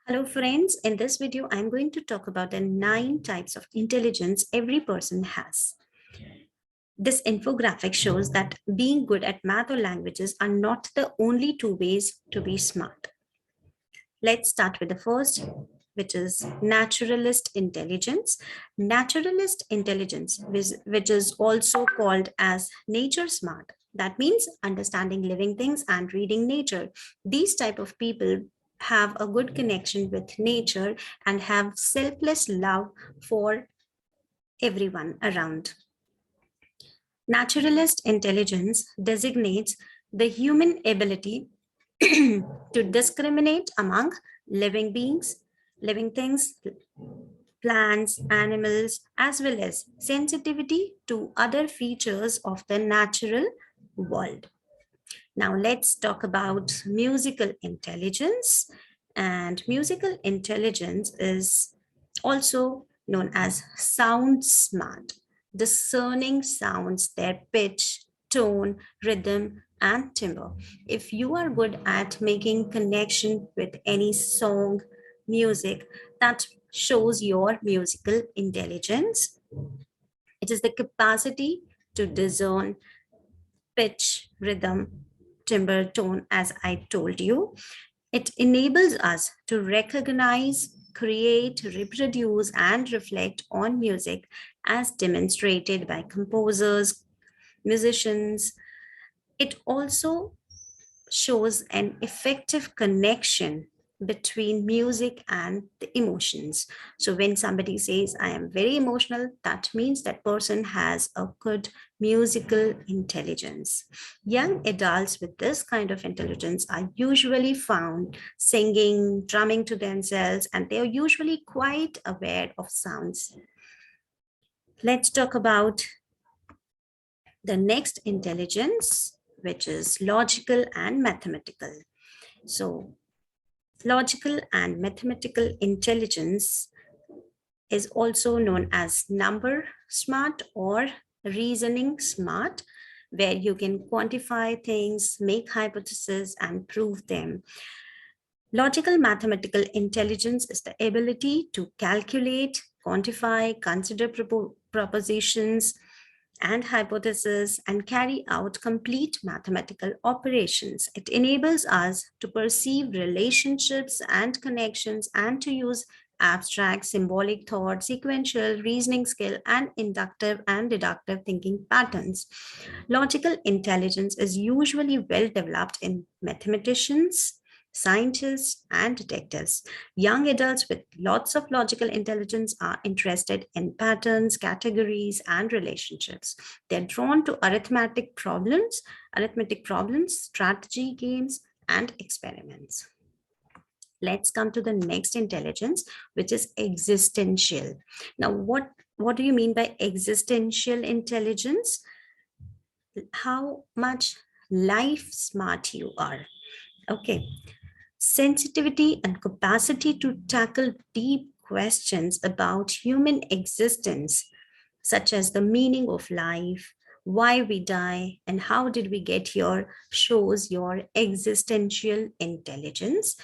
Hello friends, in this video I'm going to talk about the 9 types of intelligence every person has. This infographic shows that being good at math or languages are not the only two ways to be smart. Let's start with the first, which is naturalist intelligence. Naturalist intelligence, which is also called as nature smart. That means understanding living things and reading nature. These type of people have a good connection with nature and have selfless love for everyone around. Naturalist intelligence designates the human ability to discriminate among living beings, living things, plants, animals, as well as sensitivity to other features of the natural world. Now let's talk about musical intelligence. And musical intelligence is also known as sound smart, discerning sounds, their pitch, tone, rhythm, and timbre. If you are good at making connection with any song, music, that shows your musical intelligence. It is the capacity to discern pitch, rhythm, timbre, tone, as I told you. It enables us to recognize, create, reproduce, and reflect on music as demonstrated by composers, musicians. It also shows an effective connection between music and the emotions. So when somebody says, I am very emotional, that means that person has a good musical intelligence. Young adults with this kind of intelligence are usually found singing, drumming to themselves, and they are usually quite aware of sounds. Let's talk about the next intelligence, which is logical and mathematical. So, logical and mathematical intelligence is also known as number smart or reasoning smart, where you can quantify things, make hypotheses, and prove them. Logical mathematical intelligence is the ability to calculate, quantify, consider propositions, and hypotheses and carry out complete mathematical operations. It enables us to perceive relationships and connections and to use abstract, symbolic thought, sequential reasoning skill, and inductive and deductive thinking patterns. Logical intelligence is usually well developed in mathematicians, scientists, and detectives. Young adults with lots of logical intelligence are interested in patterns, categories, and relationships. They're drawn to arithmetic problems, strategy games, and experiments. Let's come to the next intelligence, which is existential. Now, what do you mean by existential intelligence? How much life smart you are. Okay. Sensitivity and capacity to tackle deep questions about human existence, such as the meaning of life, why we die, and how did we get here, shows your existential intelligence,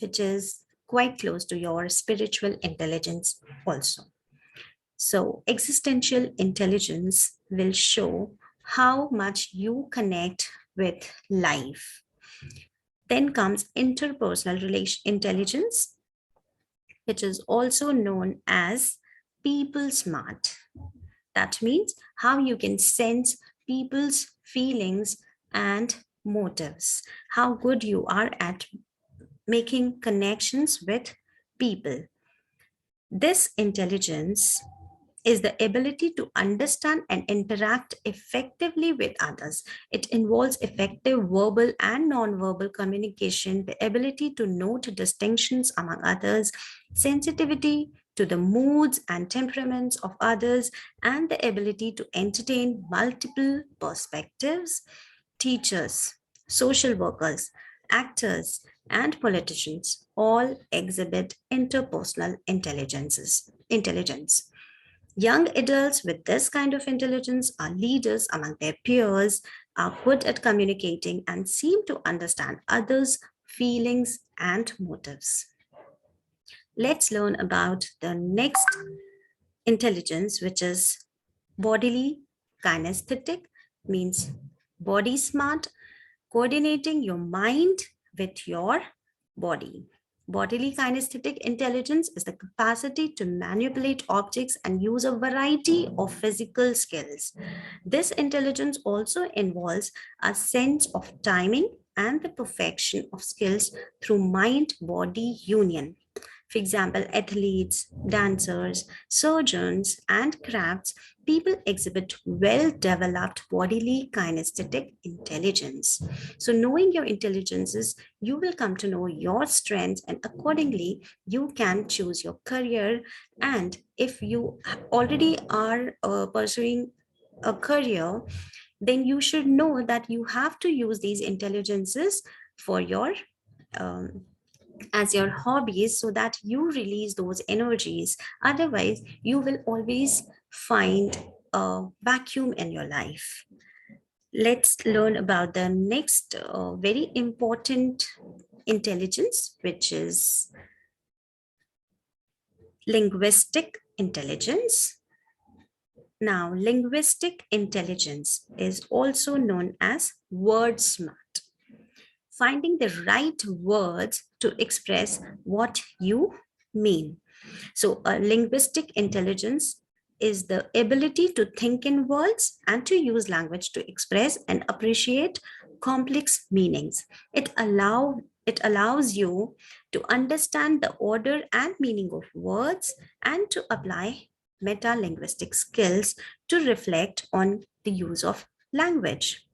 which is quite close to your spiritual intelligence also. So, existential intelligence will show how much you connect with life. Then comes interpersonal intelligence, which is also known as people smart. That means how you can sense people's feelings and motives, how good you are at making connections with people. This intelligence is the ability to understand and interact effectively with others. It involves effective verbal and non-verbal communication, the ability to note distinctions among others, sensitivity to the moods and temperaments of others, and the ability to entertain multiple perspectives. Teachers, social workers, actors, and politicians all exhibit interpersonal intelligence. Young adults with this kind of intelligence are leaders among their peers, are good at communicating, and seem to understand others' feelings and motives. Let's learn about the next intelligence, which is bodily kinesthetic, means body smart, coordinating your mind with your body. Bodily kinesthetic intelligence is the capacity to manipulate objects and use a variety of physical skills. This intelligence also involves a sense of timing and the perfection of skills through mind body union. For example, athletes, dancers, surgeons, and crafts people exhibit well developed bodily kinesthetic intelligence. So, knowing your intelligences, you will come to know your strengths, and accordingly, you can choose your career. And if you already are pursuing a career, then you should know that you have to use these intelligences for your um, as your hobbies so that you release those energies. Otherwise, you will always find a vacuum in your life. Let's learn about the next very important intelligence, which is linguistic intelligence. Now, linguistic intelligence is also known as word smart, finding the right words to express what you mean. So, a linguistic intelligence is the ability to think in words and to use language to express and appreciate complex meanings. It allows you to understand the order and meaning of words and to apply meta linguistic skills to reflect on the use of language.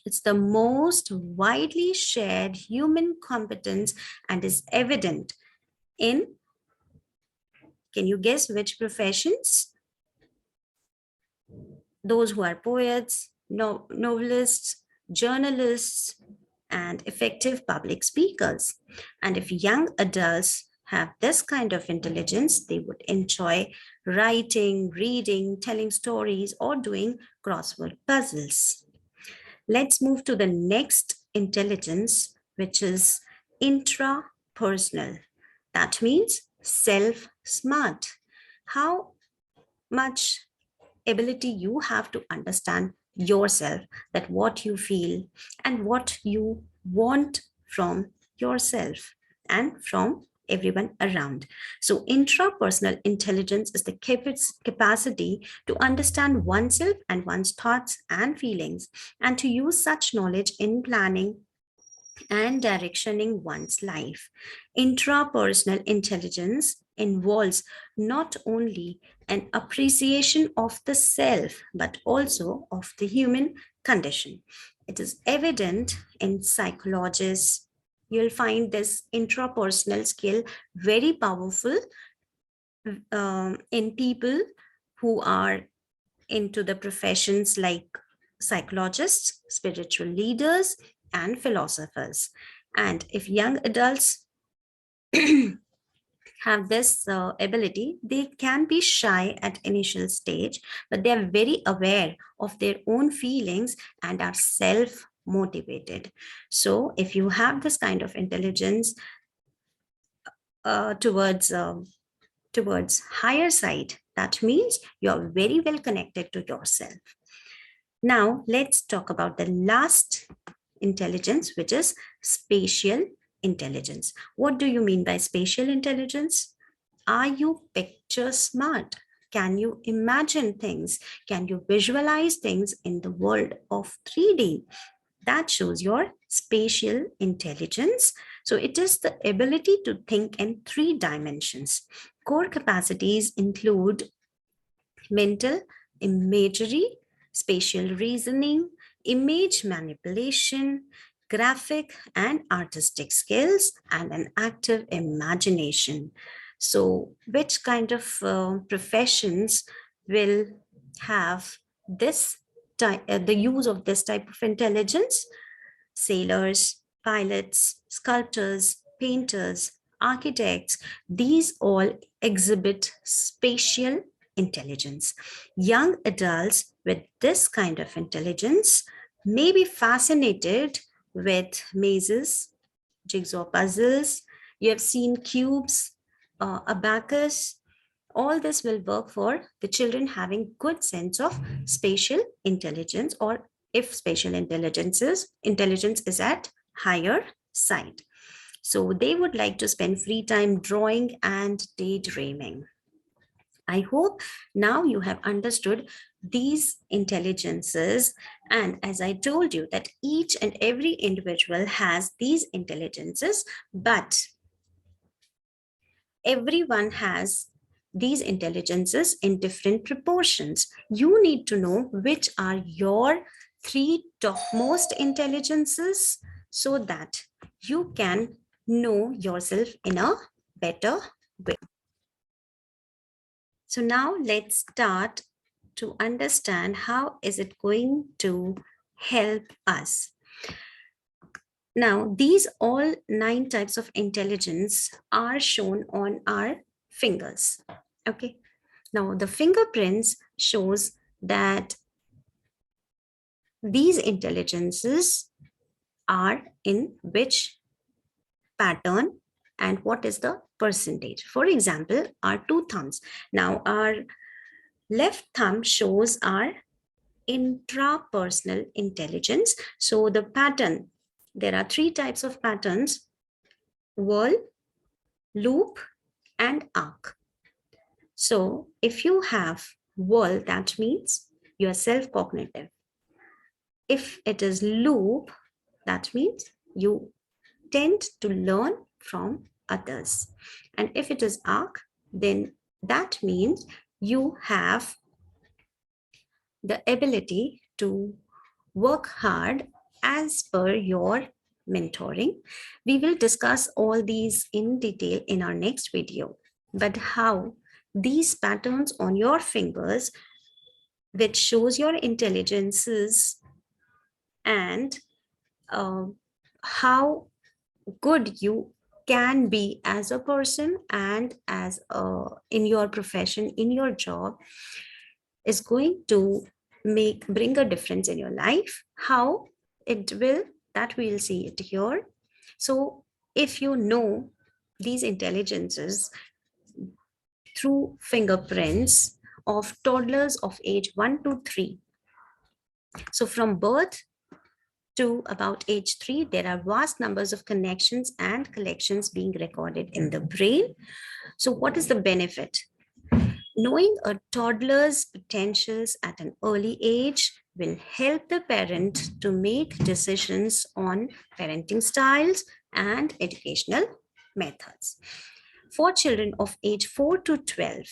It's the most widely shared human competence and is evident in, can you guess which professions? Those who are poets, novelists, journalists, and effective public speakers. And if young adults have this kind of intelligence, they would enjoy writing, reading, telling stories, or doing crossword puzzles. Let's move to the next intelligence, which is intrapersonal. That means self smart. How much ability you have to understand yourself, that what you feel and what you want from yourself and from everyone around. So intrapersonal intelligence is the capacity to understand oneself and one's thoughts and feelings and to use such knowledge in planning and directioning one's life. Intrapersonal intelligence involves not only an appreciation of the self, but also of the human condition. It is evident in psychologists. You'll find this intrapersonal skill very powerful in people who are into the professions like psychologists, spiritual leaders, and philosophers. And if young adults have this ability, they can be shy at initial stage, but they are very aware of their own feelings and are self motivated. So if you have this kind of intelligence towards higher side, that means you're very well connected to yourself. Now, let's talk about the last intelligence, which is spatial intelligence. What do you mean by spatial intelligence? Are you picture smart? Can you imagine things? Can you visualize things in the world of 3D? That shows your spatial intelligence. So it is the ability to think in 3 dimensions. Core capacities include mental imagery, spatial reasoning, image manipulation, graphic and artistic skills, and an active imagination. So, which kind of professions will have this the use of this type of intelligence? Sailors, pilots, sculptors, painters, architects, these all exhibit spatial intelligence. Young adults with this kind of intelligence may be fascinated with mazes, jigsaw puzzles. You have seen cubes, abacus, all this will work for the children having good sense of spatial intelligence, or if spatial intelligence is at higher side. So they would like to spend free time drawing and daydreaming. I hope now you have understood these intelligences. And as I told you, that each and every individual has these intelligences, but everyone has these intelligences in different proportions. You need to know which are your three topmost intelligences so that you can know yourself in a better way. So now let's start to understand how is it going to help us. Now, these all 9 types of intelligence are shown on our fingers. Okay. Now, the fingerprints shows that these intelligences are in which pattern and what is the percentage. For example, our 2 thumbs. Now, our left thumb shows our intrapersonal intelligence. So the pattern, there are 3 types of patterns: whirl, loop, and arc. So if you have whirl, that means you are self-cognitive. If it is loop, that means you tend to learn from others. And if it is arc, then that means you have the ability to work hard as per your mentoring. We will discuss all these in detail in our next video, but how these patterns on your fingers, which shows your intelligences, and how good you can be as a person and as in your profession, in your job, is going to bring a difference in your life. How it will, that we'll see it here. So if you know these intelligences through fingerprints of toddlers of age 1 to 3, so from birth to about age 3, there are vast numbers of connections and collections being recorded in the brain. So what is the benefit? Knowing a toddler's potentials at an early age will help the parent to make decisions on parenting styles and educational methods. For children of age 4 to 12,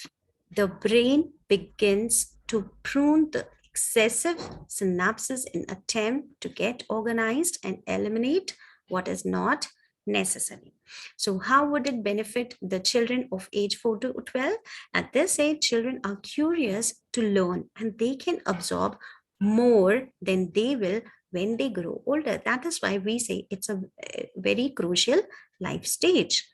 the brain begins to prune the excessive synapses in attempt to get organized and eliminate what is not necessary. So how would it benefit the children of age 4 to 12? At this age, children are curious to learn and they can absorb more than they will when they grow older. That is why we say it's a very crucial life stage.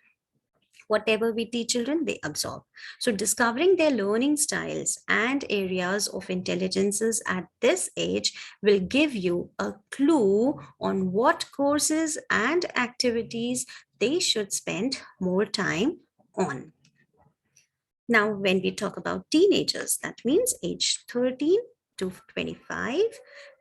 Whatever we teach children, they absorb. So discovering their learning styles and areas of intelligences at this age will give you a clue on what courses and activities they should spend more time on. Now, when we talk about teenagers, that means age 13 to 25,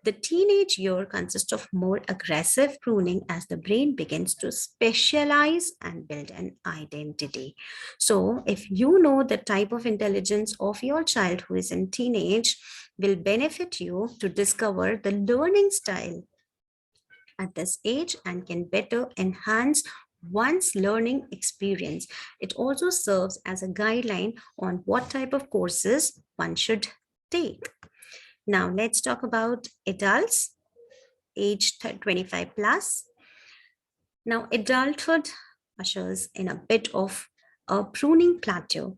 the teenage year consists of more aggressive pruning as the brain begins to specialize and build an identity. So if you know the type of intelligence of your child who is in teenage, will benefit you to discover the learning style at this age and can better enhance one's learning experience. It also serves as a guideline on what type of courses one should take. Now let's talk about adults, age 25 plus. Now adulthood ushers in a bit of a pruning plateau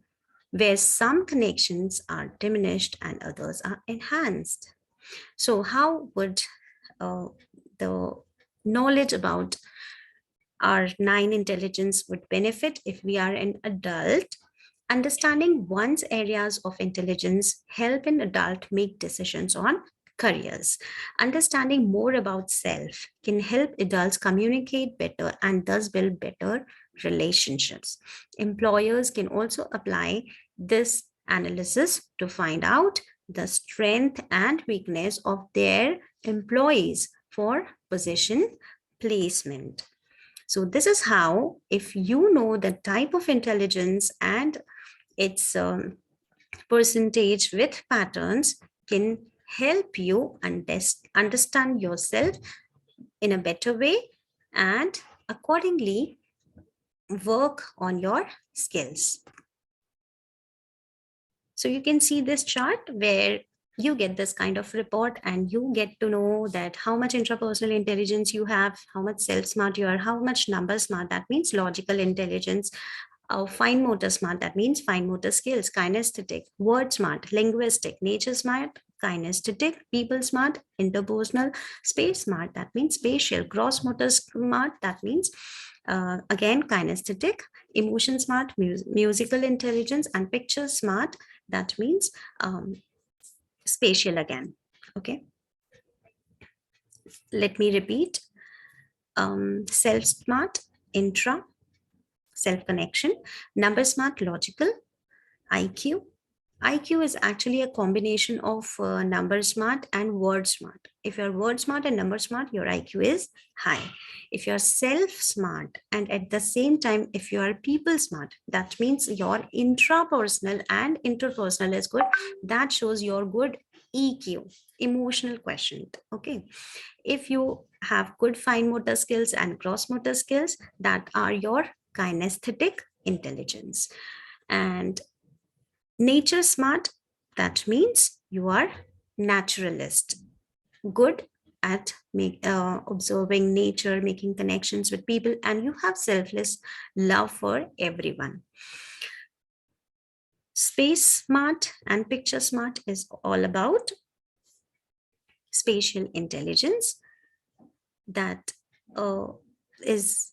where some connections are diminished and others are enhanced. So how would the knowledge about our 9 intelligence would benefit if we are an adult? Understanding one's areas of intelligence help an adult make decisions on careers. Understanding more about self can help adults communicate better and thus build better relationships. Employers can also apply this analysis to find out the strength and weakness of their employees for position placement. So this is how, if you know the type of intelligence and its percentage with patterns, can help you understand yourself in a better way and accordingly work on your skills. So you can see this chart where you get this kind of report and you get to know that how much intrapersonal intelligence you have, how much self-smart you are, how much number smart, that means logical intelligence, fine motor smart, that means fine motor skills, kinesthetic, word smart, linguistic, nature smart, kinesthetic, people smart, interpersonal, space smart, that means spatial, gross motor smart, that means again kinesthetic, emotion smart, musical intelligence, and picture smart, that means spatial again. Okay, let me repeat. Self smart, intra, self connection, number smart, logical, IQ. IQ is actually a combination of number smart and word smart. If you're word smart and number smart, your IQ is high. If you're self smart and at the same time, if you are people smart, that means your intrapersonal and interpersonal is good. That shows your good EQ, emotional quotient. Okay. If you have good fine motor skills and gross motor skills, that are your kinesthetic intelligence. And nature smart, that means you are naturalist, good at observing nature, making connections with people, and you have selfless love for everyone. Space smart and picture smart is all about spatial intelligence. That is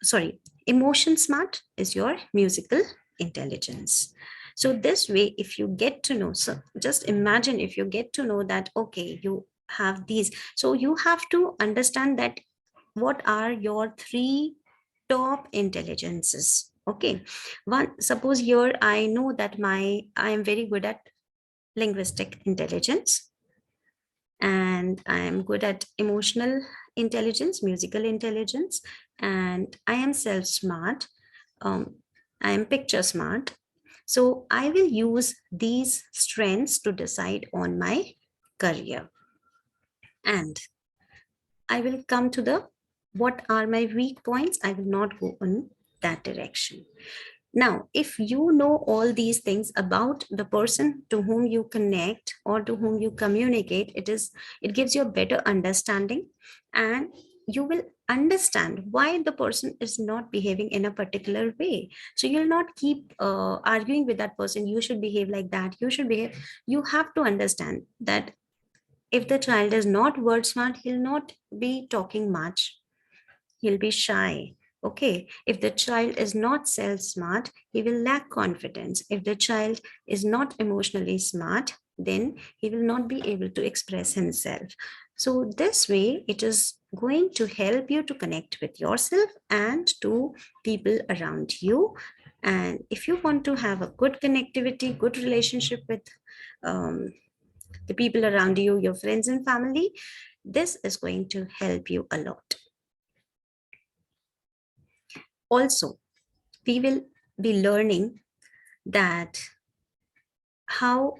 sorry, emotion smart is your musical intelligence. So this way, if you get to know, so just imagine if you get to know that, okay, you have these, so you have to understand that what are your three top intelligences. Okay, one, suppose here I know that I am very good at linguistic intelligence, and I am good at emotional intelligence, musical intelligence, and I am self smart. I am picture smart. So I will use these strengths to decide on my career. And I will come to the what are my weak points. I will not go in that direction. Now, if you know all these things about the person to whom you connect or to whom you communicate, it gives you a better understanding, and you will understand why the person is not behaving in a particular way. So you'll not keep arguing with that person. You should behave like that. You should behave. You have to understand that if the child is not word smart, he'll not be talking much. He'll be shy. Okay, if the child is not self smart, he will lack confidence. If the child is not emotionally smart, then he will not be able to express himself. So this way, it is going to help you to connect with yourself and to people around you. And if you want to have a good connectivity, good relationship with the people around you, your friends and family, this is going to help you a lot. Also, we will be learning that how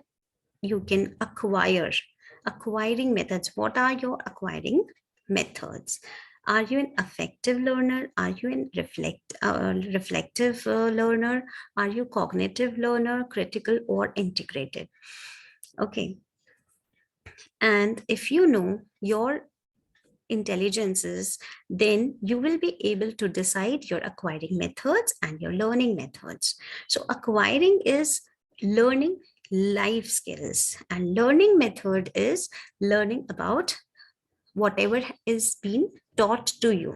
you can acquiring methods. What are your acquiring methods? Are you an affective learner? Are you an reflective learner? Are you cognitive learner, critical or integrated? Okay. And if you know your intelligences, then you will be able to decide your acquiring methods and your learning methods. So acquiring is learning life skills, and learning method is learning about whatever is being taught to you.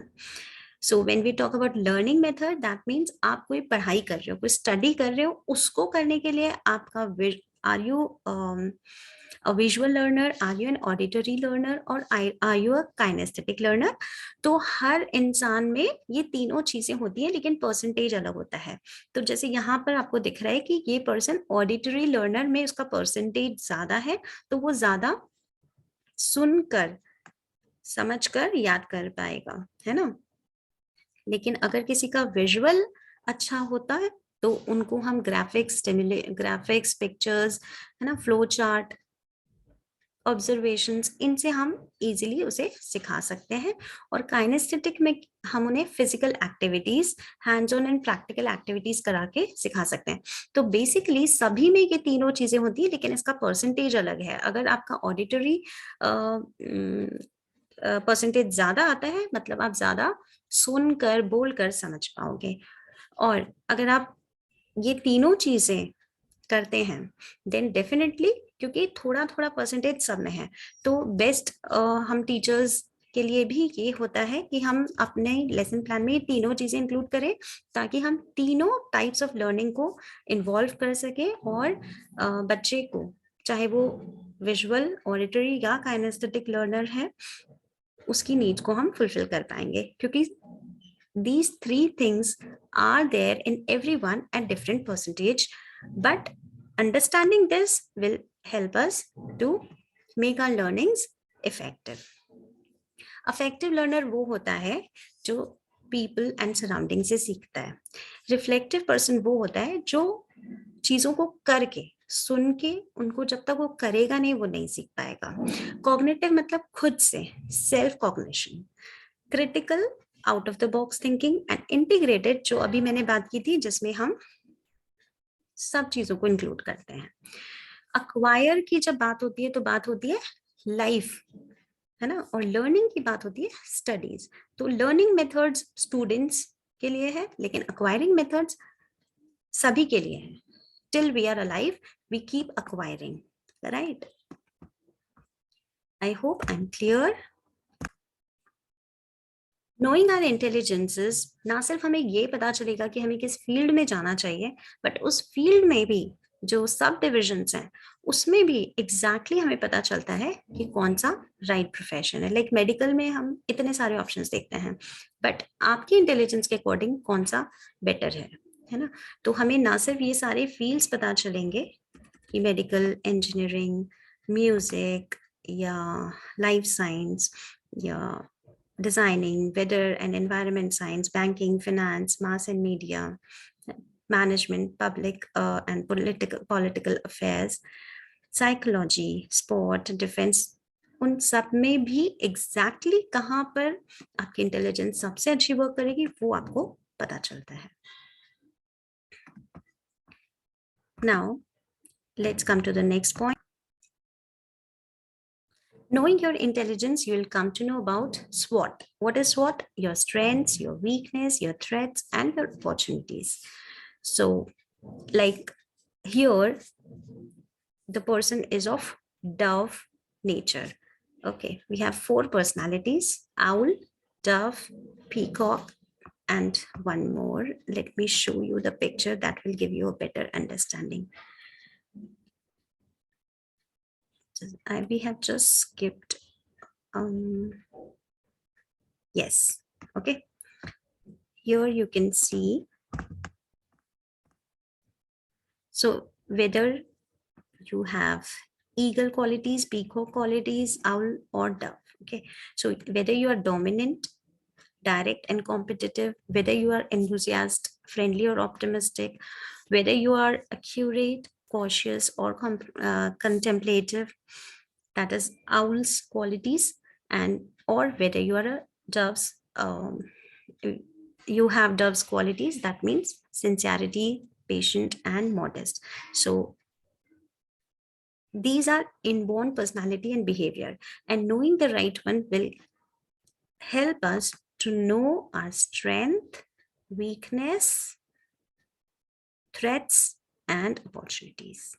So when we talk about learning method, that means आप कोई पढ़ाई कर रहे हो, कोई study कर रहे हो, उसको करने के लिए आपका Are you a visual learner? Are you an auditory learner? और are you a kinesthetic learner? तो हर इंसान में ये तीनों चीजें होती हैं, लेकिन परसेंटेज अलग होता है. तो जैसे यहाँ पर आपको दिख रहा है कि ये पर्सन ऑडिटरी लर्नर में उसका परसेंटेज ज्यादा है, तो वो ज्यादा सुनकर समझकर याद कर पाएगा, है ना. लेकिन अगर किसी का विजुअल अच्छा होता है तो उनको हम ग्राफिक्स पिक्चर्स, है ना, फ्लो चार्ट, ऑब्जर्वेशंस, इनसे हम इजीली उसे सिखा सकते हैं. और काइनेस्थेटिक में हम उन्हें physical activities, hands on and practical activities करा के सिखा सकते हैं. तो बेसिकली सभी में ये तीनों चीजें होती है, लेकिन इसका परसेंटेज अलग है. अगर आपका ऑडिटरी परसेंटेज ज्यादा आता है, मतलब आप ज्यादा सुनकर बोलकर समझ पाओगे. और अगर आप ये तीनों चीजें करते हैं देन डेफिनेटली, क्योंकि थोड़ा थोड़ा परसेंटेज सब में है, तो बेस्ट हम टीचर्स के लिए भी ये होता है कि हम अपने लेसन प्लान में ये तीनों चीजें इंक्लूड करें, ताकि हम तीनों टाइप्स ऑफ लर्निंग को इन्वॉल्व कर सके और बच्चे को, चाहे वो विजुअल, ऑडिटरी या काइनेस्थेटिक लर्नर है, उसकी नीड्स को हम फुलफिल कर पाएंगे. क्योंकि these three things are there in everyone at different percentage, but understanding this will help us to make our learnings effective. Effective learner वो होता है जो people and surrounding से सीखता है. Reflective person वो होता है जो चीजों को करके, सुन के, उनको जब तक वो करेगा नहीं वो नहीं सीख पाएगा. Cognitive मतलब खुद से, self cognition. Critical, out of the box thinking. And integrated, जो अभी मैंने बात की थी, जिसमें हम सब चीजों को इंक्लूड करते हैं. अक्वायर की जब बात होती है तो बात होती है लाइफ, है ना, और लर्निंग की बात होती है स्टडीज. तो लर्निंग मेथड्स स्टूडेंट्स के लिए है, लेकिन अक्वायरिंग मेथड्स सभी के लिए है. Till we are alive we keep acquiring, right. I hope I am clear. Knowing our intelligences, ना सिर्फ हमें ये पता चलेगा कि हमें किस फील्ड में जाना चाहिए, बट उस फील्ड में भी जो सब डिविजन्स हैं उसमें भी एग्जैक्टली हमें पता चलता है कि कौन सा राइट प्रोफेशन है. लाइक मेडिकल में हम इतने सारे ऑप्शंस देखते हैं, बट आपकी इंटेलिजेंस के अकॉर्डिंग कौन सा बेटर है ना. तो हमें ना सिर्फ ये सारे फील्ड्स पता चलेंगे कि मेडिकल, इंजीनियरिंग, म्यूजिक या लाइफ साइंस या designing, weather and environment science, banking, finance, mass and media, management, public and political affairs, psychology, sport, defense, उन सब में भी एग्जैक्टली कहाँ पर आपकी इंटेलिजेंस सबसे अच्छी वर्क करेगी वो आपको पता चलता है. Now let's come to the next point. Knowing your intelligence, you will come to know about SWOT. What is SWOT? Your strengths, your weakness, your threats, and your opportunities. So, like here, the person is of dove nature. Okay, we have 4 personalities: owl, dove, peacock, and one more. Let me show you the picture that will give you a better understanding. We have just skipped. Yes, okay. Here you can see. So whether you have eagle qualities, peacock qualities, owl, or dove. Okay. So whether you are dominant, direct and competitive, whether you are enthusiastic, friendly or optimistic, whether you are accurate, cautious or contemplative, that is owl's qualities, and or whether you are a dove's, you have dove's qualities, that means sincerity, patient and modest. So these are inborn personality and behavior, and knowing the right one will help us to know our strength, weakness, threats and opportunities.